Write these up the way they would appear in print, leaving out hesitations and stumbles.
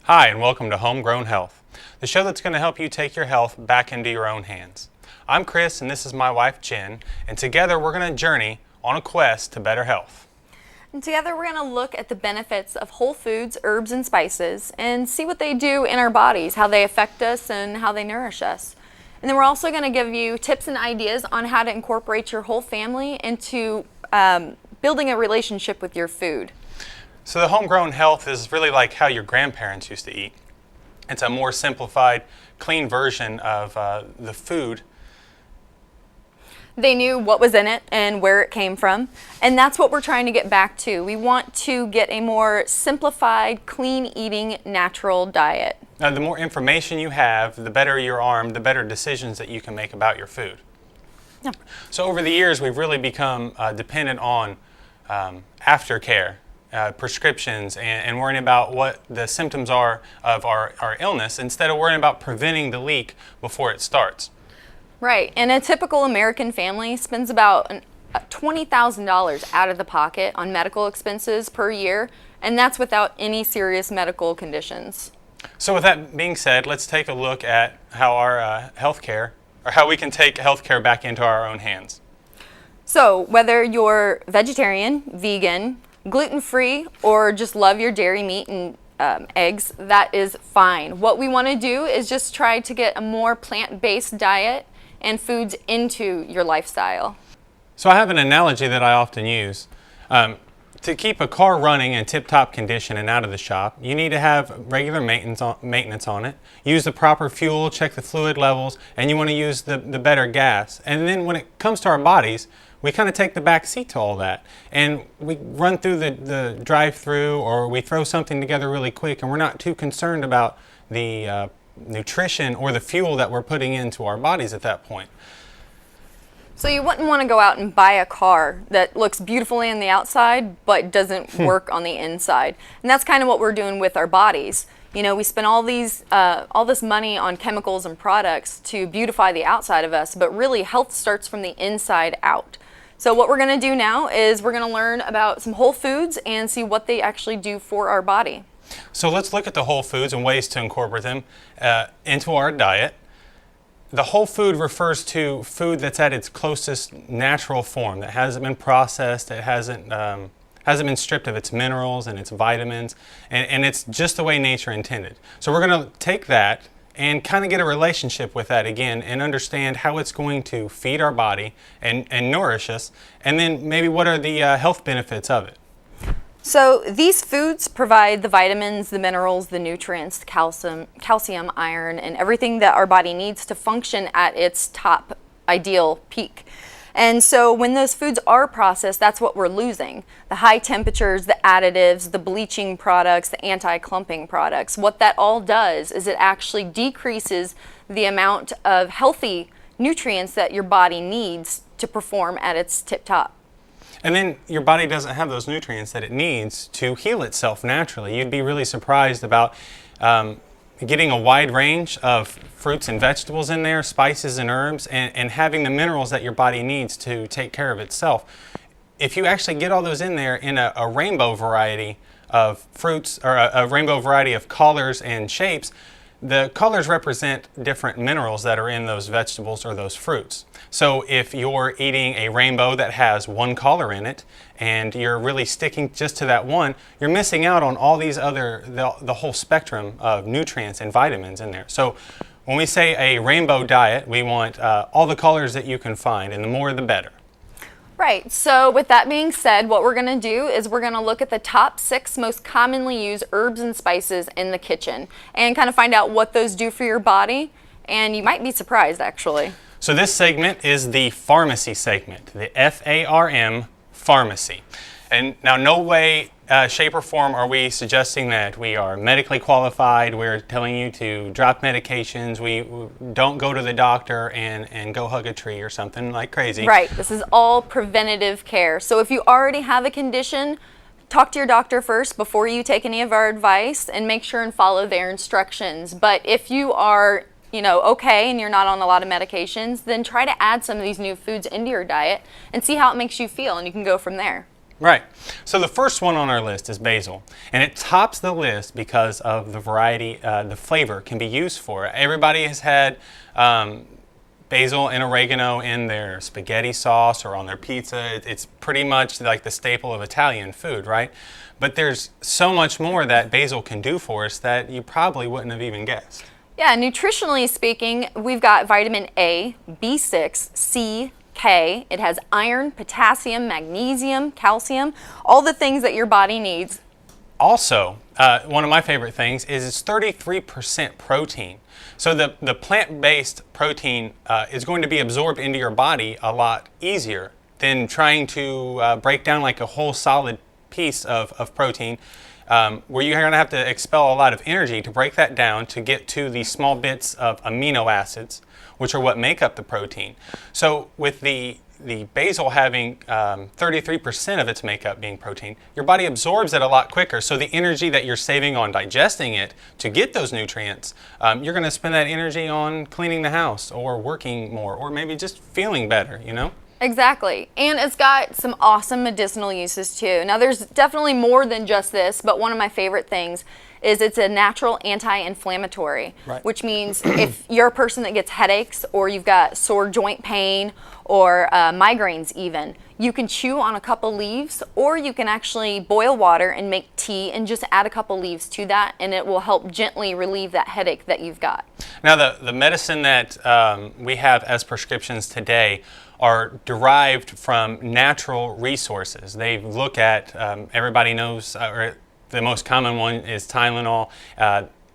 Hi, and welcome to Homegrown Health, the show that's going to help you take your health back into your own hands. I'm Chris, and this is my wife Jen, and together we're going to journey on a quest to better health. And together we're going to look at the benefits of whole foods, herbs, and spices, and see what they do in our bodies, how they affect us, and how they nourish us. And then we're also going to give you tips and ideas on how to incorporate your whole family into building a relationship with your food. So the Homegrown Health is really like how your grandparents used to eat. It's a more simplified, clean version of the food. They knew what was in it and where it came from, and that's what we're trying to get back to. We want to get a more simplified, clean eating, natural diet. Now, the more information you have, the better you're armed, the better decisions that you can make about your food. Yeah. So over the years, we've really become dependent on aftercare, prescriptions, and worrying about what the symptoms are of our illness instead of worrying about preventing the leak before it starts. Right, and a typical American family spends about $20,000 out of the pocket on medical expenses per year, and that's without any serious medical conditions. So with that being said, let's take a look at how our how we can take healthcare back into our own hands. So whether you're vegetarian, vegan, gluten-free, or just love your dairy meat and eggs, that is fine. What we want to do is just try to get a more plant-based diet and foods into your lifestyle. So I have an analogy that I often use. To keep a car running in tip-top condition and out of the shop, you need to have regular maintenance on it, use the proper fuel, check the fluid levels, and you want to use the better gas. And then when it comes to our bodies, we kind of take the back seat to all that. And we run through the drive-through, or we throw something together really quick, and we're not too concerned about the nutrition or the fuel that we're putting into our bodies at that point. So you wouldn't want to go out and buy a car that looks beautifully on the outside but doesn't work on the inside. And that's kind of what we're doing with our bodies. You know, we spend all this money on chemicals and products to beautify the outside of us, but really health starts from the inside out. So what we're going to do now is we're going to learn about some whole foods and see what they actually do for our body. So let's look at the whole foods and ways to incorporate them into our diet. The whole food refers to food that's at its closest natural form, that hasn't been processed, it hasn't been stripped of its minerals and its vitamins, and it's just the way nature intended. So we're going to take that and kind of get a relationship with that again and understand how it's going to feed our body and nourish us, and then maybe what are the health benefits of it. So these foods provide the vitamins, the minerals, the nutrients, the calcium, iron, and everything that our body needs to function at its top ideal peak. And so when those foods are processed, that's what we're losing. The high temperatures, the additives, the bleaching products, the anti-clumping products. What that all does is it actually decreases the amount of healthy nutrients that your body needs to perform at its tip top. And then your body doesn't have those nutrients that it needs to heal itself naturally. You'd be really surprised about getting a wide range of fruits and vegetables in there, spices and herbs, and having the minerals that your body needs to take care of itself. If you actually get all those in there in a rainbow variety of fruits, or a rainbow variety of colors and shapes, the colors represent different minerals that are in those vegetables or those fruits. So if you're eating a rainbow that has one color in it and you're really sticking just to that one, you're missing out on all these other, the whole spectrum of nutrients and vitamins in there. So when we say a rainbow diet, we want all the colors that you can find, and the more the better. Right, so with that being said, what we're going to do is we're going to look at the top 6 most commonly used herbs and spices in the kitchen and kind of find out what those do for your body, and you might be surprised actually. So this segment is the pharmacy segment, the FARM, pharmacy. And now no way, shape or form are we suggesting that we are medically qualified. We're telling you to drop medications. We don't go to the doctor and go hug a tree or something like crazy. Right, this is all preventative care. So if you already have a condition, talk to your doctor first before you take any of our advice and make sure and follow their instructions. But if you are okay and you're not on a lot of medications, then try to add some of these new foods into your diet and see how it makes you feel, and you can go from there. Right. So the first one on our list is basil, and it tops the list because of the variety, the flavor can be used for. Everybody has had basil and oregano in their spaghetti sauce or on their pizza. It's pretty much like the staple of Italian food, right? But there's so much more that basil can do for us that you probably wouldn't have even guessed. Yeah, nutritionally speaking, we've got vitamin A, B6, C, K. It has iron, potassium, magnesium, calcium, all the things that your body needs. Also, one of my favorite things is it's 33% protein. So the plant-based protein is going to be absorbed into your body a lot easier than trying to break down like a whole solid piece of protein, where you're going to have to expel a lot of energy to break that down to get to these small bits of amino acids, which are what make up the protein. So with the basil having 33% of its makeup being protein, your body absorbs it a lot quicker. So the energy that you're saving on digesting it to get those nutrients, you're going to spend that energy on cleaning the house or working more or maybe just feeling better, you know? Exactly. And it's got some awesome medicinal uses too. Now there's definitely more than just this, but one of my favorite things is it's a natural anti-inflammatory, Right. which means if you're a person that gets headaches or you've got sore joint pain or migraines even, you can chew on a couple leaves, or you can actually boil water and make tea and just add a couple leaves to that, and it will help gently relieve that headache that you've got. Now the medicine that we have as prescriptions today are derived from natural resources. They look at, everybody knows, or the most common one is Tylenol,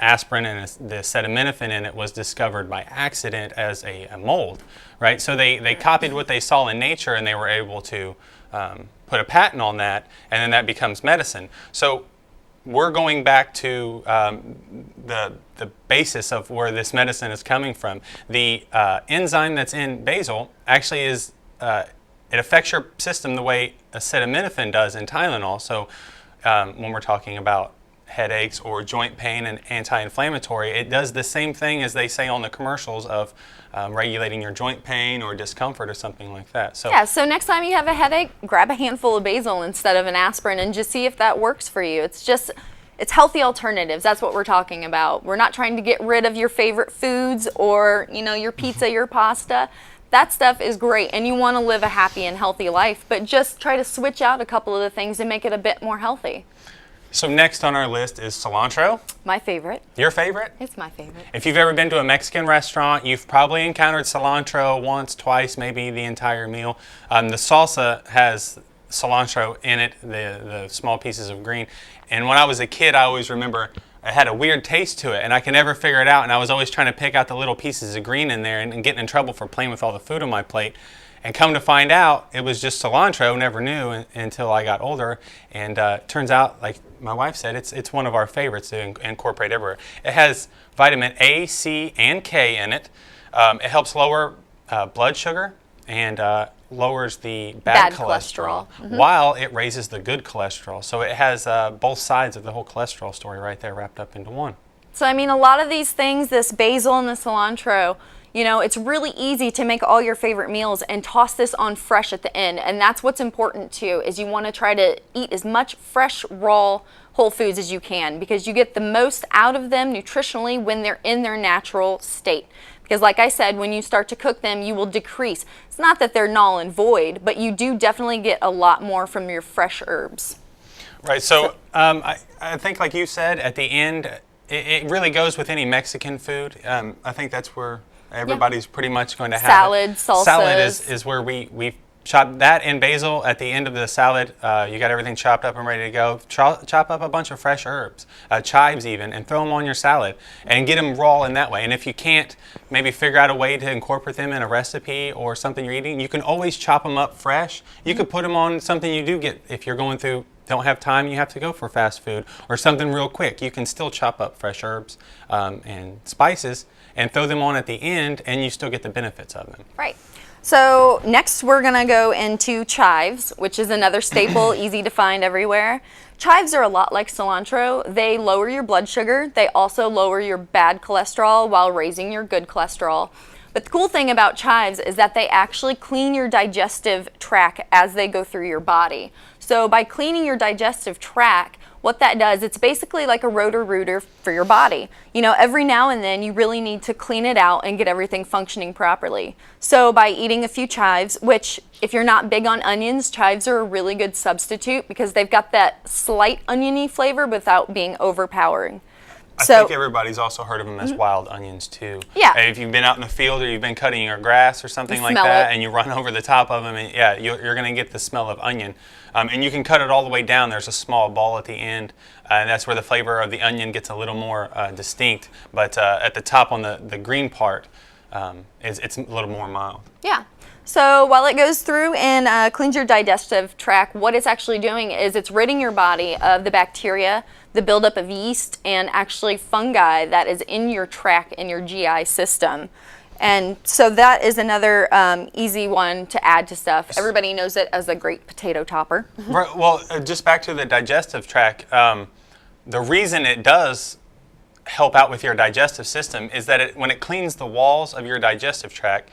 aspirin, and the acetaminophen in it was discovered by accident as a mold, right? So they copied what they saw in nature and they were able to put a patent on that, and then that becomes medicine. So we're going back to the basis of where this medicine is coming from. The enzyme that's in basil actually is, it affects your system the way acetaminophen does in Tylenol. So when we're talking about headaches or joint pain and anti-inflammatory, it does the same thing as they say on the commercials of regulating your joint pain or discomfort or something like that. So yeah, so next time you have a headache, grab a handful of basil instead of an aspirin and just see if that works for you. It's healthy alternatives. That's what we're talking about. We're not trying to get rid of your favorite foods or, you know, your pizza, your pasta. That stuff is great, and you want to live a happy and healthy life, but just try to switch out a couple of the things and make it a bit more healthy. So next on our list is cilantro. My favorite. Your favorite? It's my favorite. If you've ever been to a Mexican restaurant, you've probably encountered cilantro once, twice, maybe the entire meal. The salsa has cilantro in it, the small pieces of green. And when I was a kid, I always remember it had a weird taste to it, and I could never figure it out. And I was always trying to pick out the little pieces of green in there and getting in trouble for playing with all the food on my plate. And come to find out, it was just cilantro. Never knew until I got older. And turns out, like my wife said, it's one of our favorites to incorporate everywhere. It has vitamin A, C, and K in it. It helps lower blood sugar and lowers the bad cholesterol, while it raises the good cholesterol. So it has both sides of the whole cholesterol story right there wrapped up into one. So I mean, a lot of these things, this basil and the cilantro, you know, it's really easy to make all your favorite meals and toss this on fresh at the end. And that's what's important too, is you want to try to eat as much fresh, raw, whole foods as you can, because you get the most out of them nutritionally when they're in their natural state. Because like I said, when you start to cook them, you will decrease. It's not that they're null and void, but you do definitely get a lot more from your fresh herbs. Right, so I think like you said, at the end, it really goes with any Mexican food. I think that's where everybody's pretty much going to have salad, salsas. Salad is where we chop that and basil at the end of the salad. You got everything chopped up and ready to go. Chop up a bunch of fresh herbs, chives even, and throw them on your salad and get them raw in that way. And if you can't maybe figure out a way to incorporate them in a recipe or something you're eating, you can always chop them up fresh. You could put them on something you do get if you're going through, don't have time, you have to go for fast food or something real quick. You can still chop up fresh herbs and spices and throw them on at the end, and you still get the benefits of them. Right. So next we're going to go into chives, which is another staple, easy to find everywhere. Chives are a lot like cilantro. They lower your blood sugar. They also lower your bad cholesterol while raising your good cholesterol. But the cool thing about chives is that they actually clean your digestive tract as they go through your body. So by cleaning your digestive tract, what that does, it's basically like a rotor-rooter for your body. You know, every now and then you really need to clean it out and get everything functioning properly. So by eating a few chives, which if you're not big on onions, chives are a really good substitute because they've got that slight oniony flavor without being overpowering. I think everybody's also heard of them as wild onions too. Yeah. If you've been out in the field or you've been cutting your grass or something like smell that, it. and you run over the top of them, and you're going to get the smell of onion. And you can cut it all the way down. There's a small ball at the end, and that's where the flavor of the onion gets a little more distinct. But at the top on the green part, it's a little more mild. Yeah. So while it goes through and cleans your digestive tract, what it's actually doing is it's ridding your body of the bacteria, the buildup of yeast, and actually fungi that is in your tract and your GI system. And so that is another easy one to add to stuff. Everybody knows it as a great potato topper. Right, well, just back to the digestive tract, the reason it does help out with your digestive system is that when it cleans the walls of your digestive tract,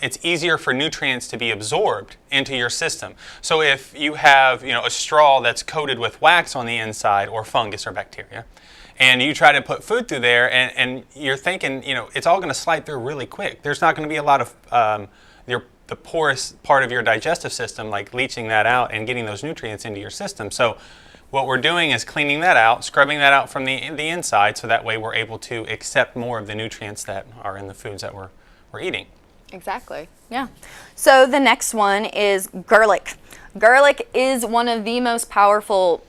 it's easier for nutrients to be absorbed into your system. So if you have, a straw that's coated with wax on the inside, or fungus or bacteria, and you try to put food through there, and you're thinking, it's all going to slide through really quick. There's not going to be a lot of the porous part of your digestive system, like leaching that out and getting those nutrients into your system. So what we're doing is cleaning that out, scrubbing that out from the inside, so that way we're able to accept more of the nutrients that are in the foods that we're eating. Exactly, yeah. So the next one is garlic. Garlic is one of the most powerful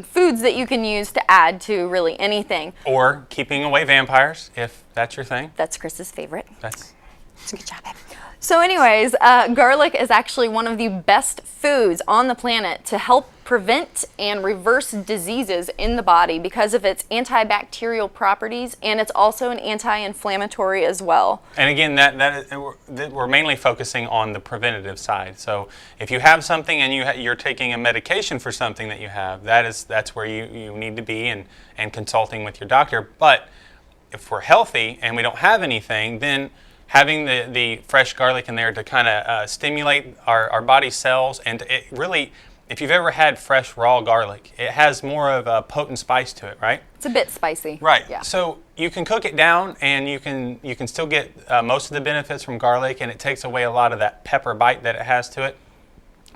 foods that you can use to add to really anything. Or keeping away vampires, if that's your thing. That's Chris's favorite. That's good job, babe. So anyways, garlic is actually one of the best foods on the planet to help prevent and reverse diseases in the body because of its antibacterial properties, and it's also an anti-inflammatory as well. And again, we're mainly focusing on the preventative side. So if you have something and you're taking a medication for something that you have, that's where you need to be and consulting with your doctor. But if we're healthy and we don't have anything, then having the fresh garlic in there to kind of stimulate our body cells, and it really, if you've ever had fresh raw garlic, it has more of a potent spice to it, right? It's a bit spicy. Right. Yeah. So you can cook it down, and you can still get most of the benefits from garlic, and it takes away a lot of that pepper bite that it has to it.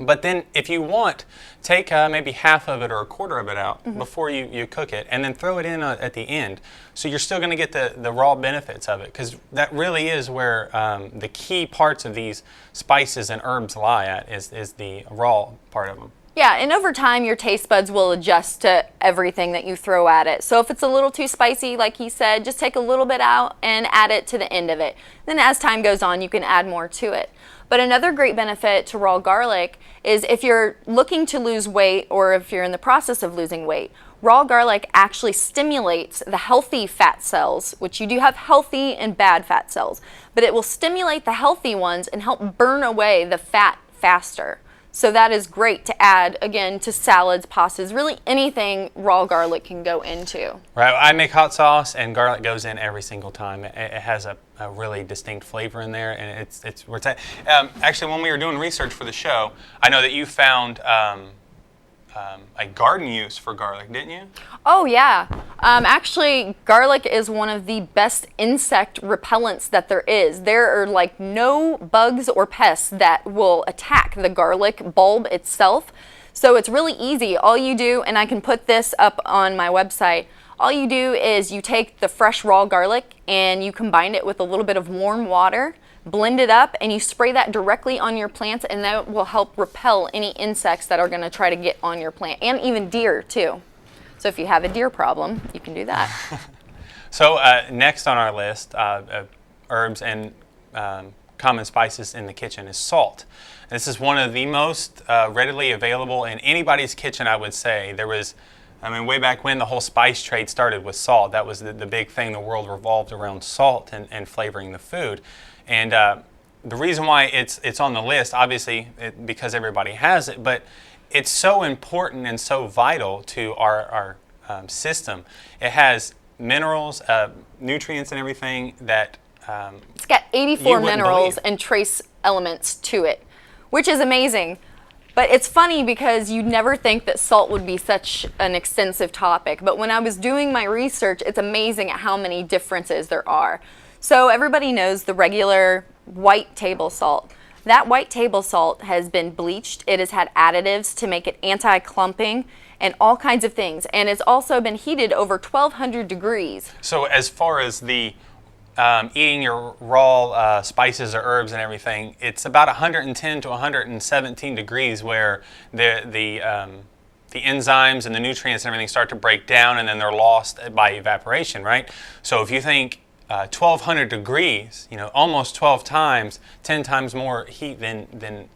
But then if you want, take maybe half of it or a quarter of it out before you cook it, and then throw it in at the end. So you're still going to get the raw benefits of it, because that really is where the key parts of these spices and herbs lie at, is the raw part of them. Yeah, and over time your taste buds will adjust to everything that you throw at it. So if it's a little too spicy, like he said, just take a little bit out and add it to the end of it. Then as time goes on, you can add more to it. But another great benefit to raw garlic is if you're looking to lose weight, or if you're in the process of losing weight, raw garlic actually stimulates the healthy fat cells, which you do have healthy and bad fat cells, but it will stimulate the healthy ones and help burn away the fat faster. So that is great to add, again, to salads, pastas, really anything raw garlic can go into. Right. I make hot sauce, and garlic goes in every single time. It has a really distinct flavor in there, and it's actually, when we were doing research for the show, I know that you found a garden use for garlic, didn't you? Oh yeah. Actually, garlic is one of the best insect repellents that there is. There are like no bugs or pests that will attack the garlic bulb itself. So it's really easy. All you do, and I can put this up on my website, all you do is you take the fresh raw garlic and you combine it with a little bit of warm water, blend it up, and you spray that directly on your plants, and that will help repel any insects that are going to try to get on your plant, and even deer too. So if you have a deer problem, you can do that. So next on our list of herbs and common spices in the kitchen is salt. This is one of the most readily available in anybody's kitchen, I would say. Way back when the whole spice trade started with salt, that was the big thing. The world revolved around salt and flavoring the food. And the reason why it's on the list, obviously, because everybody has it, but it's so important and so vital to our system. It has minerals, nutrients, and everything that it's got 84 you wouldn't minerals believe. and trace elements to it, which is amazing. But it's funny because you'd never think that salt would be such an extensive topic. But when I was doing my research, it's amazing at how many differences there are. So everybody knows the regular white table salt. That white table salt has been bleached. It has had additives to make it anti-clumping and all kinds of things. And it's also been heated over 1,200 degrees. So as far as the eating your raw spices or herbs and everything, it's about 110 to 117 degrees where the enzymes and the nutrients and everything start to break down, and then they're lost by evaporation, right? So if you think 1,200 degrees, almost 12 times, 10 times more heat than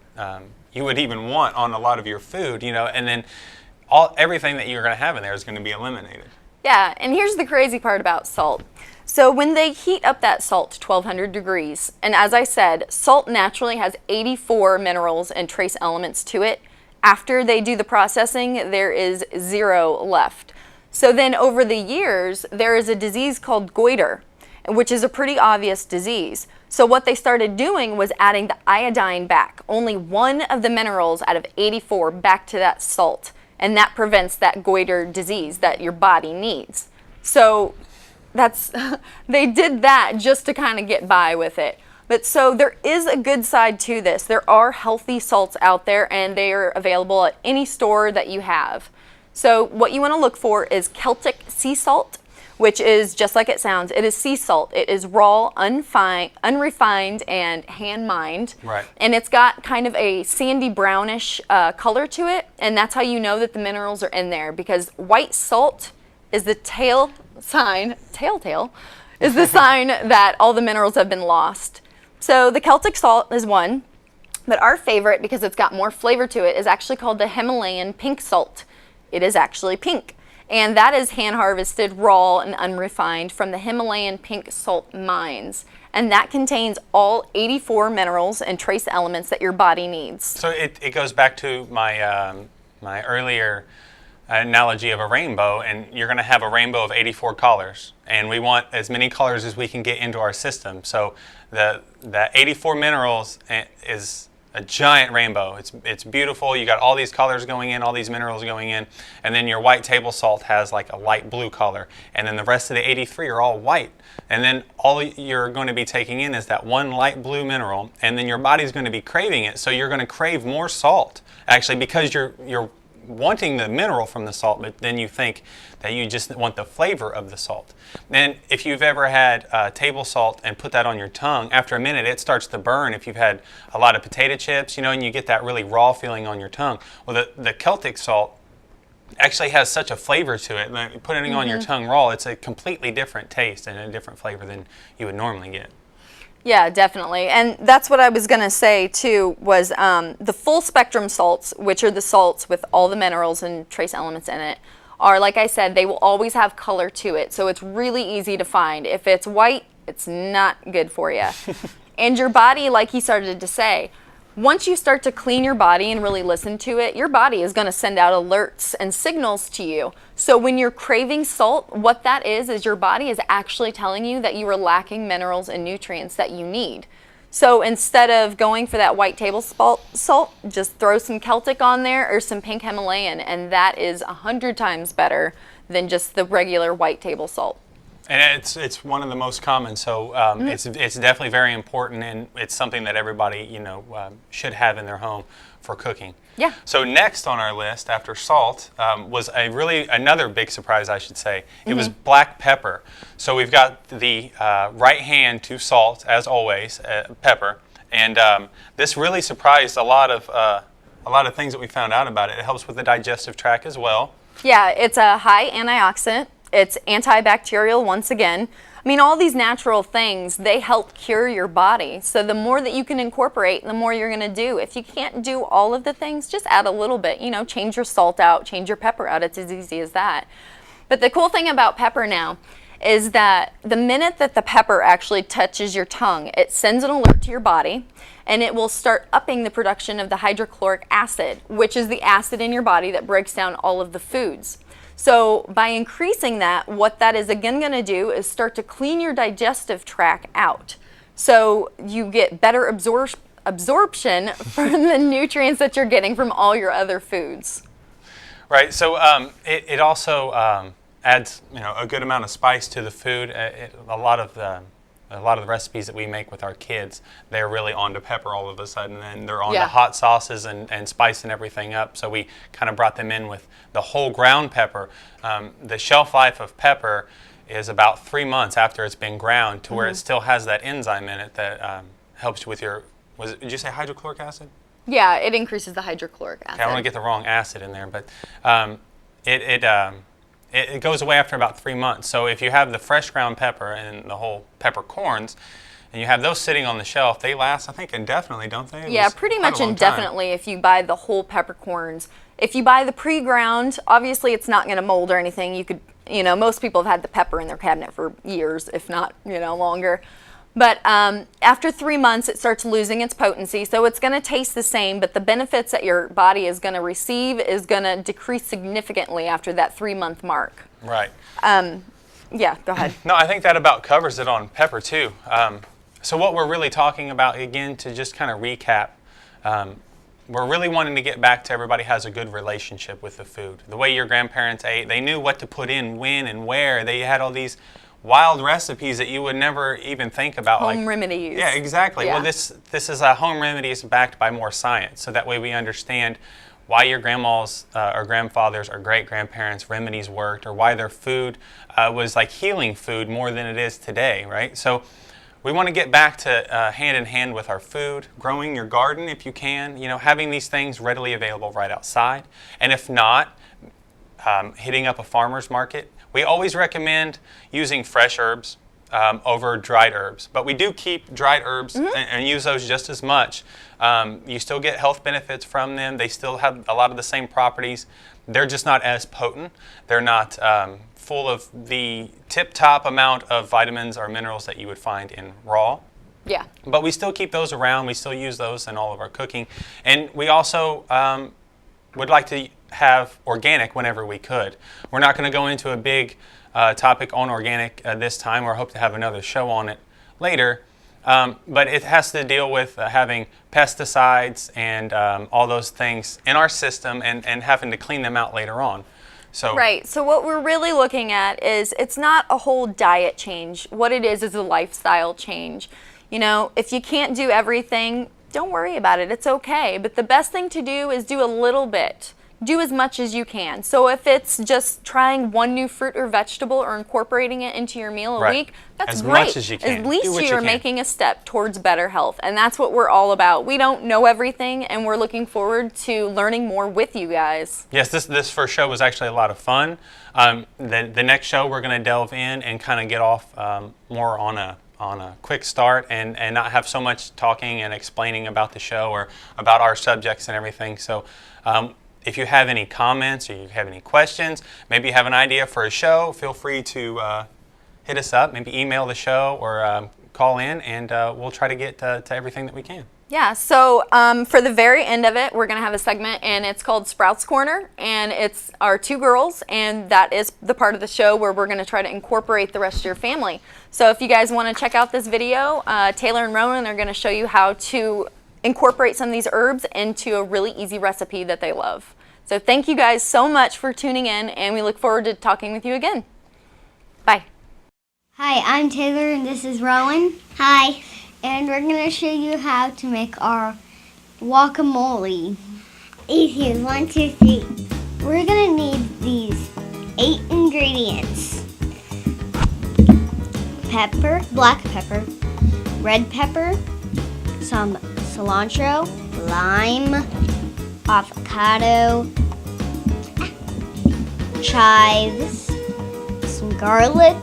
you would even want on a lot of your food, and then everything that you're going to have in there is going to be eliminated. Yeah, and here's the crazy part about salt. So when they heat up that salt to 1,200 degrees, and as I said, salt naturally has 84 minerals and trace elements to it. After they do the processing, there is 0 left. So then over the years, there is a disease called goiter, which is a pretty obvious disease. So what they started doing was adding the iodine back, only one of the minerals out of 84 back to that salt. And that prevents that goiter disease that your body needs. So they did that just to kind of get by with it. But so there is a good side to this. There are healthy salts out there, and they are available at any store that you have. So what you want to look for is Celtic sea salt, which is just like it sounds. It is sea salt. It is raw, unrefined, and hand-mined. Right. And it's got kind of a sandy brownish color to it, and that's how you know that the minerals are in there, because white salt is the telltale is the sign that all the minerals have been lost. So the Celtic salt is one, but our favorite, because it's got more flavor to it, is actually called the Himalayan pink salt. It is actually pink. And that is hand-harvested, raw, and unrefined from the Himalayan pink salt mines. And that contains all 84 minerals and trace elements that your body needs. So it goes back to my my earlier analogy of a rainbow, and you're going to have a rainbow of 84 colors, and we want as many colors as we can get into our system. So the 84 minerals is a giant rainbow. It's beautiful. You got all these colors going in, all these minerals going in, and then your white table salt has like a light blue color, and then the rest of the 83 are all white. And then all you're going to be taking in is that one light blue mineral, and then your body's going to be craving it. So you're going to crave more salt, actually, because you're wanting the mineral from the salt, but then you think that you just want the flavor of the salt. And if you've ever had table salt and put that on your tongue, after a minute it starts to burn. If you've had a lot of potato chips, and you get that really raw feeling on your tongue. Well, the Celtic salt actually has such a flavor to it. Like, putting it on your tongue raw, it's a completely different taste and a different flavor than you would normally get. Yeah, definitely. And that's what I was going to say, too, was the full spectrum salts, which are the salts with all the minerals and trace elements in it, are, like I said, they will always have color to it. So it's really easy to find. If it's white, it's not good for you. And your body, like he started to say, once you start to clean your body and really listen to it, your body is going to send out alerts and signals to you. So when you're craving salt, what that is your body is actually telling you that you are lacking minerals and nutrients that you need. So instead of going for that white table salt, just throw some Celtic on there or some pink Himalayan, and that is 100 times better than just the regular white table salt. And it's one of the most common, so it's definitely very important, and it's something that everybody should have in their home for cooking. Yeah. So next on our list after salt was another big surprise, I should say. It was black pepper. So we've got the right hand to salt, as always, pepper, and this really surprised a lot of things that we found out about it. It helps with the digestive tract as well. Yeah, it's a high antioxidant. It's antibacterial once again. I mean, all these natural things, they help cure your body. So the more that you can incorporate, the more you're going to do. If you can't do all of the things, just add a little bit. Change your salt out, change your pepper out. It's as easy as that. But the cool thing about pepper now is that the minute that the pepper actually touches your tongue, it sends an alert to your body, and it will start upping the production of the hydrochloric acid, which is the acid in your body that breaks down all of the foods. So by increasing that, what that is again going to do is start to clean your digestive tract out. So you get better absorption from the nutrients that you're getting from all your other foods. Right. So it also adds a good amount of spice to the food. A lot of the recipes that we make with our kids, they're really onto pepper all of a sudden, and they're onto hot sauces and spicing everything up. So we kind of brought them in with the whole ground pepper. The shelf life of pepper is about 3 months after it's been ground, to where it still has that enzyme in it that helps with your, did you say hydrochloric acid? Yeah, it increases the hydrochloric acid. Okay, I don't want to get the wrong acid in there, but it goes away after about 3 months. So if you have the fresh ground pepper and the whole peppercorns, and you have those sitting on the shelf, they last, I think, indefinitely, don't they? Yeah, pretty much indefinitely if you buy the whole peppercorns. If you buy the pre-ground, obviously it's not going to mold or anything. You could, most people have had the pepper in their cabinet for years, if not, longer. But after 3 months, it starts losing its potency, so it's going to taste the same, but the benefits that your body is going to receive is going to decrease significantly after that 3-month mark. Right. Yeah, go ahead. No, I think that about covers it on pepper, too. So what we're really talking about, again, to just kind of recap, we're really wanting to get back to everybody has a good relationship with the food. The way your grandparents ate, they knew what to put in, when, and where. They had all these wild recipes that you would never even think about. Home remedies. Yeah, exactly. Yeah. Well, this is a home remedies backed by more science, so that way we understand why your grandmas or grandfathers or great-grandparents' remedies worked, or why their food was like healing food more than it is today, right? So we want to get back to hand in hand with our food, growing your garden if you can, having these things readily available right outside. And if not, hitting up a farmer's market. We always recommend using fresh herbs over dried herbs, but we do keep dried herbs and use those just as much. You still get health benefits from them. They still have a lot of the same properties. They're just not as potent. They're not full of the tip-top amount of vitamins or minerals that you would find in raw. Yeah. But we still keep those around. We still use those in all of our cooking. And we also would like to have organic whenever we could. We're not going to go into a big topic on organic this time, or hope to have another show on it later. But it has to deal with having pesticides and all those things in our system, and having to clean them out later on. So, right. So what we're really looking at is, it's not a whole diet change. What it is a lifestyle change. If you can't do everything, don't worry about it. It's okay. But the best thing to do is do a little bit. Do as much as you can. So if it's just trying one new fruit or vegetable, or incorporating it into your meal a week, that's as great. Much as you can. At least you're making a step towards better health. And that's what we're all about. We don't know everything, and we're looking forward to learning more with you guys. Yes, this first show was actually a lot of fun. The next show we're going to delve in and kind of get off more on a quick start, and not have so much talking and explaining about the show or about our subjects and everything. So if you have any comments, or you have any questions, maybe you have an idea for a show, feel free to hit us up, maybe email the show, or call in, and we'll try to get to everything that we can. Yeah, so for the very end of it, we're going to have a segment, and it's called Sprouts Corner, and it's our two girls, and that is the part of the show where we're going to try to incorporate the rest of your family. So if you guys want to check out this video, Taylor and Rowan are going to show you how to incorporate some of these herbs into a really easy recipe that they love. So thank you guys so much for tuning in, and we look forward to talking with you again. Bye. Hi, I'm Taylor, and this is Rowan. Hi. And we're going to show you how to make our guacamole. Easy, 1, 2, 3. We're going to need these 8 ingredients. Pepper, black pepper, red pepper, some cilantro, lime, avocado, chives, some garlic,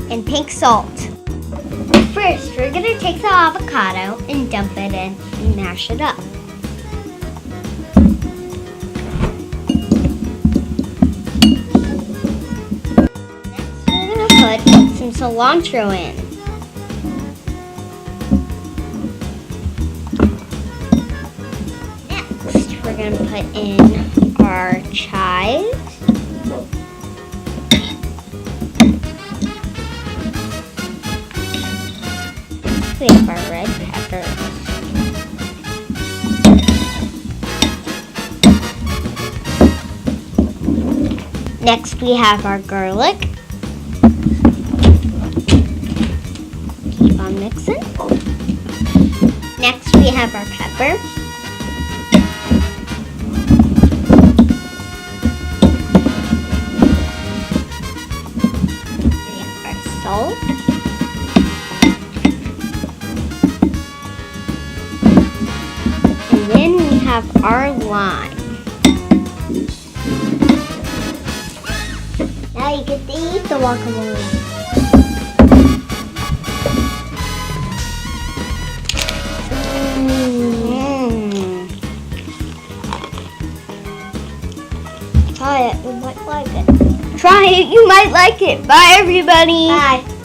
and pink salt. First, we're going to take the avocado and dump it in and mash it up. Next, we're going to put some cilantro in. Next, we're going to put in our chives. Next we have our garlic. Keep on mixing. Next we have our pepper. We have our salt. And then we have our lime. Now you get to eat the guacamole. Try it, you might like it. Try it, you might like it. Bye, everybody. Bye.